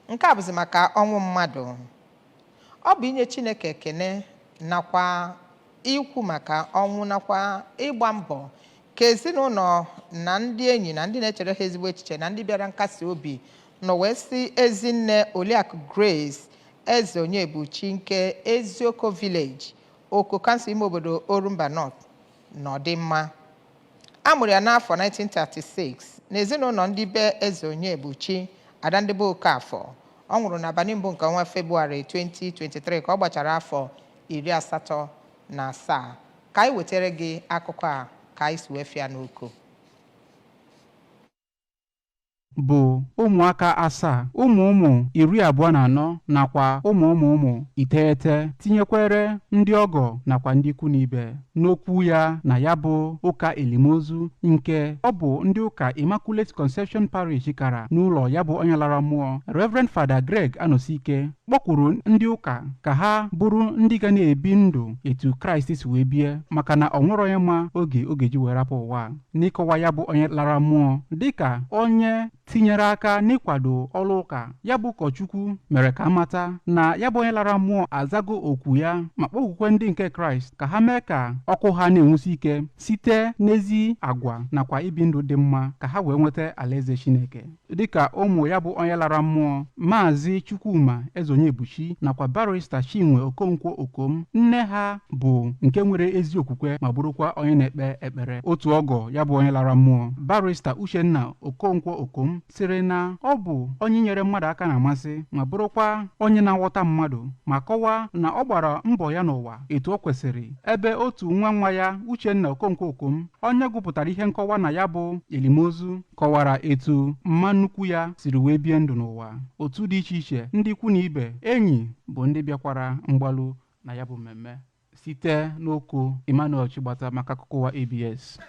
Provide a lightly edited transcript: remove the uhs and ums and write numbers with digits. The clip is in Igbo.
nke a bụzi maka ọnwụ mmadụ. Ọ bụ inye Chineke ekene nakwa ikwu maka ọnwụ nakwa ịgba mbọ ka ezinụlọ na ndị enyi na ndị na-echere ha ezigbo echiche na ndị bịara nkasi obi nọ wee si Ezinne Oriaku Grace Ezeonyebuchi nke Ezioko Village, Oko kansụl ime obodo Orumba North n'ọdịmma. A mụrụ ya n'afọ 1936 n'ezinụlọ ndị be Ezeonyebuchi ada ndị be Okafọ. Ọ nwụrụ n'abalị mbụ nke ọnwa Febụwarị 2023 ka ọ gbachara afọ 87. Ka anyị wetara gị akụkọ a ka anyị si wee fịa n'oko. bụ ụmụaka 7, ụmụ 24 nakwa ụmụ 9 tinyekwere ndị ọgọ nakwa ndị ikwu n'ibe n'okwu ya na ya bụ ụka elimozu nke ọ bụ ndị ụka Immaculate Conception Parish kara n'ụlọ ya bụ onye lara mmụọ. Reverend Father Greg Anosike kpọkwuru ndị ụka ka ha bụrụ ndị ga na-ebi ndụ etu Kraịst si wee bie maka na ọ nwere onye ma oge ji wee rapụ ụwa. N'ịkọwa ya bụ onye lara mmụọ dịka onye tinyere aka n'ịkwado ọrụ ụka, ya bụ ụkọchukwu mere ka amata na ya bụ onye lara mmụọ azago okwu ya ma kpọkwukwe ndị nke Kraịst ka ha mee ka ọkụ ha na-enwusi ike site n'ezi agwa nakwa ibi ndụ dị mma ka ha wee nweta alaeze Chineke. Dịka ụmụ ya bụ onye lara mmụọ Maazị Chukwuma Ezeonyebuchi nakwa Barrister Chinwe Okonkwo Okom, nne ha bụ nke nwere ezi okwukwe ma bụrụkwa onye na-ekpe ekpere. Otu ọgọ ya bụ onye lara mmụọ Barrister Uchenna Okonkwo Okom sịrị na ọ bụ onye nyere mmadụ aka na amasị ma bụrụkwa onye na-aghọta mmadụ ma kọwaa na ọ gbara mbọ ya n'ụwa etu o kwesịrị, ebe otu nwa ya Uchenna Okonkwo Okom onye gụpụtara ihe nkọwa na ya bụ elimozu kọwara etu mma nnukwu ya siri wee bie ndụ n'ụwa. Otu dị iche iche ndị ikwu na ibe enyi bụ ndị bịakwara mgbalụ na ya bụ mmemme. Site n'Oko, Emmanuel Chigbata maka akụkọ ụwa ABS.